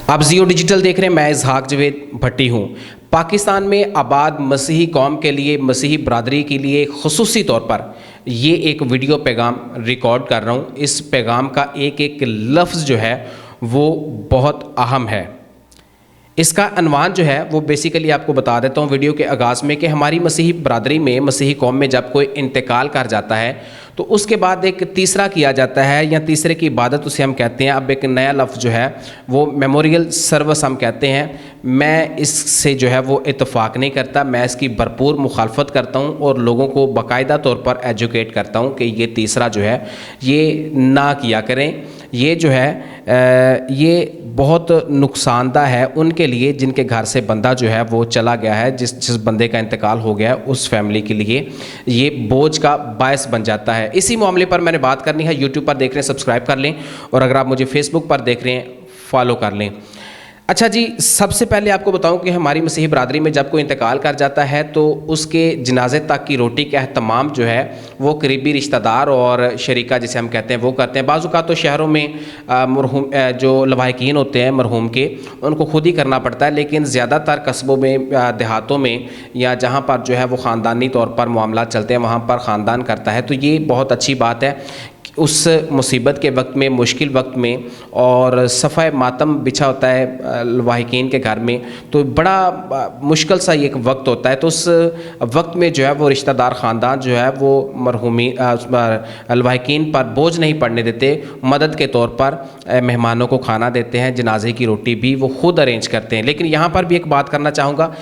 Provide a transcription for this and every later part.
आप जियो डिजिटल देख रहे हैं, मैं इसहाक जवेद भट्टी हूँ। पाकिस्तान में आबाद मसीही कौम के लिए, मसीही बरादरी के लिए ख़ुसूसी तौर पर ये एक वीडियो पैगाम रिकॉर्ड कर रहा हूँ। इस पैगाम का एक एक लफ्ज़ जो है वो बहुत अहम है। इसका अनवान जो है वो बेसिकली आपको बता देता हूँ वीडियो के आगाज़ में कि हमारी मसीही बरादरी में, मसीही कौम में जब कोई इंतकाल कर जाता है तो उसके बाद एक तीसरा किया जाता है, या तीसरे की इबादत उसे हम कहते हैं। अब एक नया लफ्ज़ जो है वो मेमोरियल सर्विस हम कहते हैं। मैं इससे जो है वो इत्तफाक नहीं करता, मैं इसकी भरपूर मुखालफत करता हूँ और लोगों को बाकायदा तौर पर एजुकेट करता हूँ कि ये तीसरा जो है ये ना किया करें। ये जो है ये बहुत नुकसानदा है उनके लिए जिनके घर से बंदा जो है वो चला गया है, जिस बंदे का इंतकाल हो गया है, उस फैमिली के लिए ये बोझ का बायस बन जाता है। इसी मामले पर मैंने बात करनी है। यूट्यूब पर देख रहे हैं, सब्सक्राइब कर लें, और अगर आप मुझे फेसबुक पर देख रहे हैं, फॉलो कर लें। अच्छा जी, सबसे पहले आपको बताऊं कि हमारी मसीही बरादरी में जब कोई इंतकाल कर जाता है तो उसके जनाजे तक की रोटी का एहतमाम जो है वो करीबी रिश्तेदार और शरीका जिसे हम कहते हैं वो करते हैं। बाज़ औक़ात तो शहरों में मरहूम जो लवाहिकीन होते हैं मरहूम के, उनको खुद ही करना पड़ता है, लेकिन ज़्यादातर कस्बों में, देहातों में, या जहाँ पर जो है वो ख़ानदानी तौर पर मामला चलते हैं वहाँ पर ख़ानदान करता है। तो ये बहुत अच्छी बात है। उस मुसीबत के वक्त में, मुश्किल वक्त में, और सफ़ाए मातम बिछा होता है लवाहिकीन के घर में, तो बड़ा मुश्किल सा एक वक्त होता है। तो उस वक्त में जो है वो रिश्तेदार ख़ानदान जो है वो मरहूमी लवाहिकीन पर बोझ नहीं पड़ने देते। मदद के तौर पर मेहमानों को खाना देते हैं, जनाजे की रोटी भी वो ख़ुद अरेंज करते हैं। लेकिन यहाँ पर भी एक बात करना चाहूँगा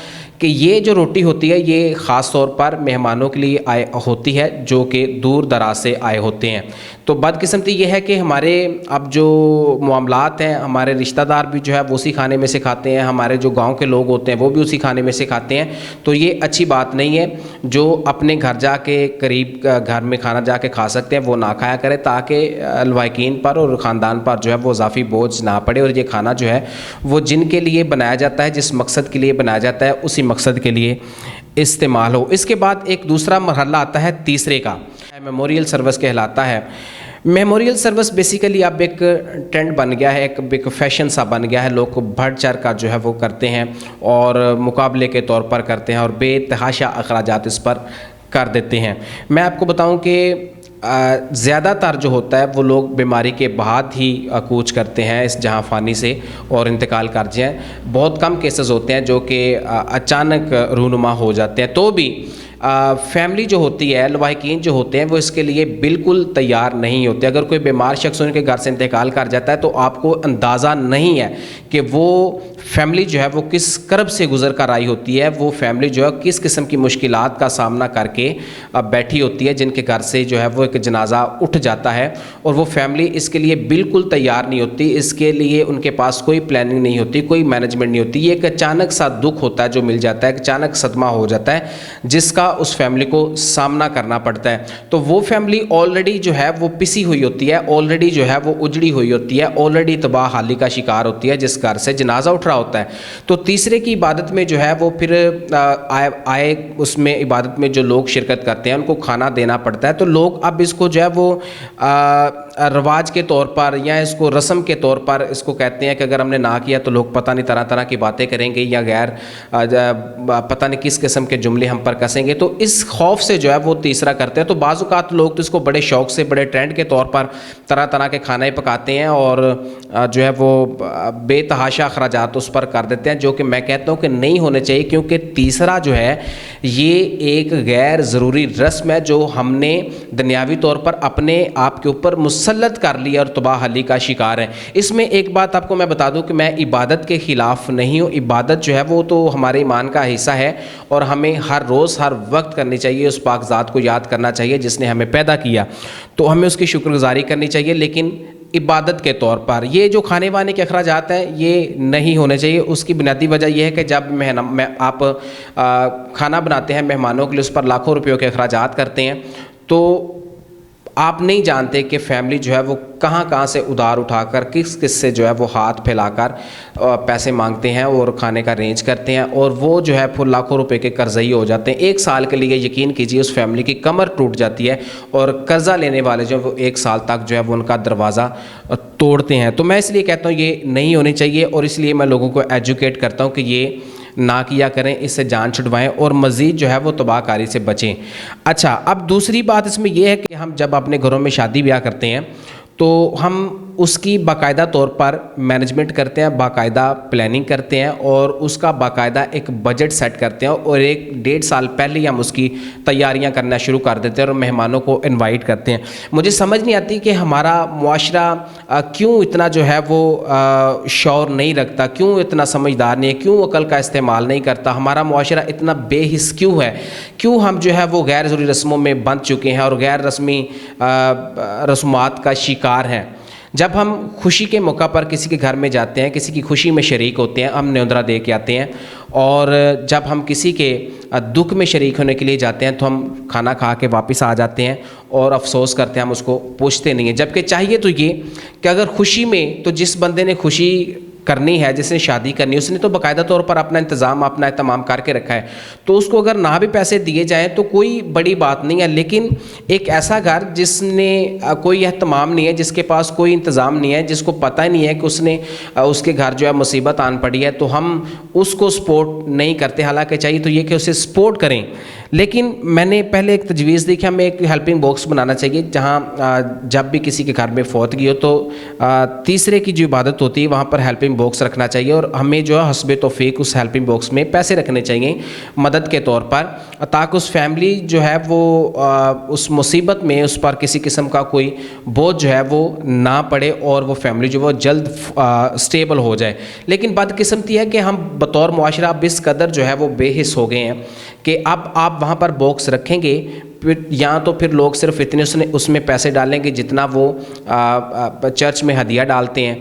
कि ये जो रोटी होती है ये ख़ास तौर पर मेहमानों के लिए आए होती है जो कि दूर दराज से आए होते हैं। तो बदकिस्मती ये है कि हमारे अब जो मामलात हैं, हमारे रिश्तेदार भी जो है वो उसी खाने में से खाते हैं, हमारे जो गांव के लोग होते हैं वो भी उसी खाने में से खाते हैं। तो ये अच्छी बात नहीं है। जो अपने घर जाके करीब घर में खाना जाके खा सकते हैं वो ना खाया करें, ताकि लवाहिकीन पर और ख़ानदान पर जो है वो इजाफी बोझ ना पड़े, और ये खाना जो है वो जिनके लिए बनाया जाता है, जिस मकसद के लिए बनाया जाता है, उसी मकसद के लिए इस्तेमाल हो। इसके बाद एक दूसरा मरहला आता है तीसरे का, मेमोरियल सर्विस कहलाता है। मेमोरियल सर्विस बेसिकली अब एक ट्रेंड बन गया है, एक फैशन सा बन गया है। लोग बढ़ चढ़ कर जो है वो करते हैं और मुकाबले के तौर पर करते हैं और बेतहाशा अखराजात इस पर कर देते हैं। मैं आपको बताऊं कि ज़्यादातर जो होता है वो लोग बीमारी के बाद ही कूच करते हैं इस जहां फ़ानी से और इंतकाल कर जाएँ। बहुत कम केसेस होते हैं जो कि अचानक रूनुमा हो जाते हैं। तो भी फैमिली जो होती है, लवाहिकीन जो होते हैं, वो इसके लिए बिल्कुल तैयार नहीं होते। अगर कोई बीमार शख्स उनके घर से इंतकाल कर जाता है तो आपको अंदाज़ा नहीं है कि वो फैमिली जो है वो किस करब से गुज़र कर आई होती है, वो फैमिली जो है किस किस्म की मुश्किलात का सामना करके बैठी होती है, जिनके घर से जो है वो एक जनाजा उठ जाता है। और वो फैमिली इसके लिए बिल्कुल तैयार नहीं होती, इसके लिए उनके पास कोई प्लानिंग नहीं होती, कोई मैनेजमेंट नहीं होती। ये एक अचानक सा दुख होता है जो मिल जाता है, अचानक सदमा हो जाता है जिसका उस फैमिली को सामना करना पड़ता है। तो वो फैमिली ऑलरेडी जो है वो पिसी हुई होती है, ऑलरेडी जो है वो उजड़ी हुई होती है, ऑलरेडी तबाह हाली का शिकार होती है जिस घर से जनाजा उठ रहा होता है। तो तीसरे की इबादत में जो है वो फिर आए उसमें इबादत में जो लोग शिरकत करते हैं उनको खाना देना पड़ता है। तो लोग अब इसको जो है वो रवाज के तौर पर या इसको रस्म के तौर पर इसको कहते हैं कि अगर हमने ना किया तो लोग पता नहीं तरह तरह की बातें करेंगे या गैर पता नहीं किस किस्म के जुमले हम पर कसेंगे। तो इस खौफ से जो है वो तीसरा करते हैं। तो बाज़ औक़ात लोग तो इसको बड़े शौक़ से, बड़े ट्रेंड के तौर पर तरह तरह के खाने पकाते हैं और जो है वो बेतहाशा अखराजात उस पर कर देते हैं, जो कि मैं कहता हूँ कि नहीं होने चाहिए। क्योंकि तीसरा जो है ये एक गैर ज़रूरी रस्म है जो हमने दुनियावी तौर पर अपने आप के ऊपर मुसल्लत कर लिया और तबाहली का शिकार है। इसमें एक बात आपको मैं बता दूं कि मैं इबादत के ख़िलाफ़ नहीं हूँ। इबादत जो है वो तो हमारे ईमान का हिस्सा है और हमें हर रोज़ हर वक्त करनी चाहिए। उस पाक ज़ात को याद करना चाहिए जिसने हमें पैदा किया, तो हमें उसकी शुक्रगुजारी करनी चाहिए। लेकिन इबादत के तौर पर ये जो खाने वाने के अखराजात हैं ये नहीं होने चाहिए। उसकी बुनियादी वजह यह है कि जब आप खाना बनाते हैं मेहमानों के लिए, उस पर लाखों रुपयों के अखराजात करते हैं, तो آپ نہیں جانتے کہ فیملی جو ہے وہ کہاں کہاں سے ادھار اٹھا کر کس کس سے جو ہے وہ ہاتھ پھیلا کر پیسے مانگتے ہیں اور کھانے کا ارینج کرتے ہیں، اور وہ جو ہے پھر لاکھوں روپے کے قرضئی ہو جاتے ہیں۔ 1 سال کے لیے یقین کیجیے اس فیملی کی کمر ٹوٹ جاتی ہے، اور قرضہ لینے والے جو وہ 1 سال تک جو ہے وہ ان کا دروازہ توڑتے ہیں۔ تو میں اس لیے کہتا ہوں یہ نہیں ہونی چاہیے، اور اس لیے میں لوگوں کو ایجوکیٹ کرتا ہوں کہ یہ نہ کیا کریں، اس سے جان چھڑوائیں اور مزید جو ہے وہ تباہ کاری سے بچیں۔ اچھا، اب دوسری بات اس میں یہ ہے کہ ہم جب اپنے گھروں میں شادی بیاہ کرتے ہیں تو ہم اس کی باقاعدہ طور پر مینجمنٹ کرتے ہیں، باقاعدہ پلاننگ کرتے ہیں، اور اس کا باقاعدہ ایک بجٹ سیٹ کرتے ہیں، اور 1-1.5 سال پہلے ہی ہم اس کی تیاریاں کرنا شروع کر دیتے ہیں اور مہمانوں کو انوائٹ کرتے ہیں۔ مجھے سمجھ نہیں آتی کہ ہمارا معاشرہ کیوں اتنا جو ہے وہ شعور نہیں رکھتا، کیوں اتنا سمجھدار نہیں ہے، کیوں عقل کا استعمال نہیں کرتا، ہمارا معاشرہ اتنا بے حس کیوں ہے، کیوں ہم جو ہے وہ غیر ضروری رسموں میں بندھ چکے ہیں اور غیر رسمی رسومات کا شکار ہیں۔ جب ہم خوشی کے موقع پر کسی کے گھر میں جاتے ہیں، کسی کی خوشی میں شریک ہوتے ہیں، ہم نیوندرا دے کے آتے ہیں، اور جب ہم کسی کے دکھ میں شریک ہونے کے لیے جاتے ہیں تو ہم کھانا کھا کے واپس آ جاتے ہیں اور افسوس کرتے ہیں، ہم اس کو پوچھتے نہیں ہیں۔ جبکہ چاہیے تو یہ کہ اگر خوشی میں، تو جس بندے نے خوشی کرنی ہے، جس نے شادی کرنی ہے، اس نے تو باقاعدہ طور پر اپنا انتظام، اپنا اہتمام کر کے رکھا ہے، تو اس کو اگر نہ بھی پیسے دیے جائیں تو کوئی بڑی بات نہیں ہے۔ لیکن ایک ایسا گھر جس نے کوئی اہتمام نہیں ہے، جس کے پاس کوئی انتظام نہیں ہے، جس کو پتہ ہی نہیں ہے کہ اس کے گھر جو ہے مصیبت آن پڑی ہے، تو ہم اس کو سپورٹ نہیں کرتے۔ حالانکہ چاہیے تو یہ کہ اسے سپورٹ کریں، لیکن میں نے پہلے ایک تجویز دی کہ ہمیں ایک ہیلپنگ باکس بنانا چاہیے، جہاں جب بھی کسی کے گھر میں فوتگی ہو تو تیسرے کی جو عبادت ہوتی ہے وہاں پر ہیلپنگ باکس رکھنا چاہیے، اور ہمیں جو ہے حسب توفیق اس ہیلپنگ باکس میں پیسے رکھنے چاہیے مدد کے طور پر، تاکہ اس فیملی جو ہے وہ اس مصیبت میں اس پر کسی قسم کا کوئی بوجھ جو ہے وہ نہ پڑے، اور وہ فیملی جو وہ جلد سٹیبل ہو جائے۔ لیکن بدقسمتی ہے کہ ہم بطور معاشرہ اب اس قدر جو ہے وہ بے حس ہو گئے ہیں کہ اب آپ وہاں پر باکس رکھیں گے، یا تو پھر لوگ صرف اتنے اس میں پیسے ڈالیں گے جتنا وہ چرچ میں ہدیہ ڈالتے ہیں،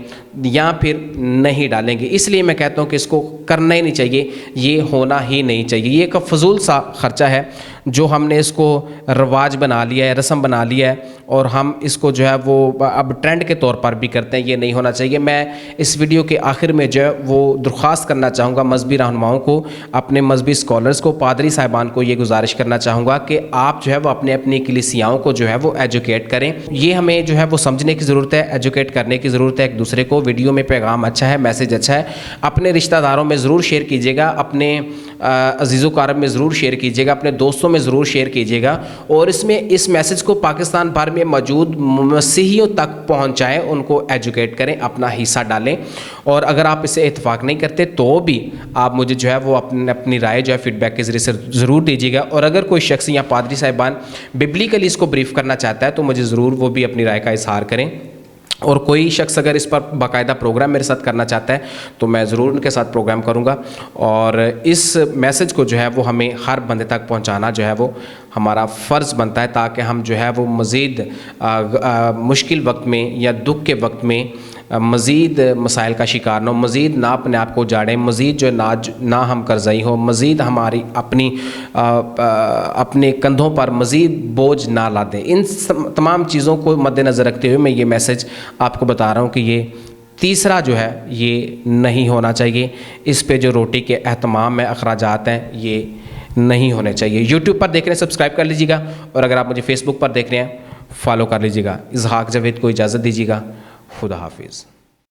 یا پھر نہیں ڈالیں گے۔ اس لیے میں کہتا ہوں کہ اس کو کرنا ہی نہیں چاہیے، یہ ہونا ہی نہیں چاہیے۔ یہ ایک فضول سا خرچہ ہے جو ہم نے اس کو رواج بنا لیا ہے، رسم بنا لیا ہے، اور ہم اس کو جو ہے وہ اب ٹرینڈ کے طور پر بھی کرتے ہیں۔ یہ نہیں ہونا چاہیے۔ میں اس ویڈیو کے آخر میں جو ہے وہ درخواست کرنا چاہوں گا مذہبی رہنماؤں کو، اپنے مذہبی اسکالرز کو، پادری صاحبان کو یہ گزارش کرنا چاہوں گا کہ آپ جو ہے وہ اپنی کلیسیاؤں کو جو ہے وہ ایجوکیٹ کریں۔ یہ ہمیں جو ہے وہ سمجھنے کی ضرورت ہے، ایجوکیٹ کرنے کی ضرورت ہے ایک دوسرے کو۔ ویڈیو میں پیغام اچھا ہے، میسیج اچھا ہے، اپنے رشتہ داروں میں ضرور شیئر کیجیے گا، اپنے عزیز و اقارب میں ضرور شیئر کیجیے گا، اپنے دوستوں میں ضرور شیئر کیجیے گا، اور اس میسیج کو پاکستان بھر میں موجود مسیحیوں تک پہنچائیں، ان کو ایجوکیٹ کریں، اپنا حصہ ڈالیں۔ اور اگر آپ اسے اتفاق نہیں کرتے تو بھی آپ مجھے جو ہے وہ اپنی رائے جو ہے فیڈ بیک کے ذریعے سے ضرور دیجیے گا، اور اگر کوئی شخص یا پادری صاحبان ببلیکلی اس کو بریف کرنا چاہتا ہے تو مجھے ضرور وہ بھی اپنی رائے کا اظہار کریں، اور کوئی شخص اگر اس پر باقاعدہ پروگرام میرے ساتھ کرنا چاہتا ہے تو میں ضرور ان کے ساتھ پروگرام کروں گا، اور اس میسج کو جو ہے وہ ہمیں ہر بندے تک پہنچانا جو ہے وہ ہمارا فرض بنتا ہے، تاکہ ہم جو ہے وہ مزید مشکل وقت میں یا دکھ کے وقت میں مزید مسائل کا شکار نہ ہو، مزید نہ اپنے آپ کو جاڑیں، مزید جو نہ ہم قرضائی ہو، مزید ہماری اپنے کندھوں پر مزید بوجھ نہ لا دیں۔ ان تمام چیزوں کو مد نظر رکھتے ہوئے میں یہ میسج آپ کو بتا رہا ہوں کہ یہ تیسرا جو ہے یہ نہیں ہونا چاہیے۔ اس پہ جو روٹی کے اہتمام میں اخراجات ہیں یہ نہیں ہونے چاہیے۔ یوٹیوب پر دیکھ رہے ہیں سبسکرائب کر لیجیے گا، اور اگر آپ مجھے فیس بک پر دیکھ رہے ہیں فالو کر لیجیے گا۔ اسحاق جاوید کو اجازت دیجیے گا۔ خدا حافظ۔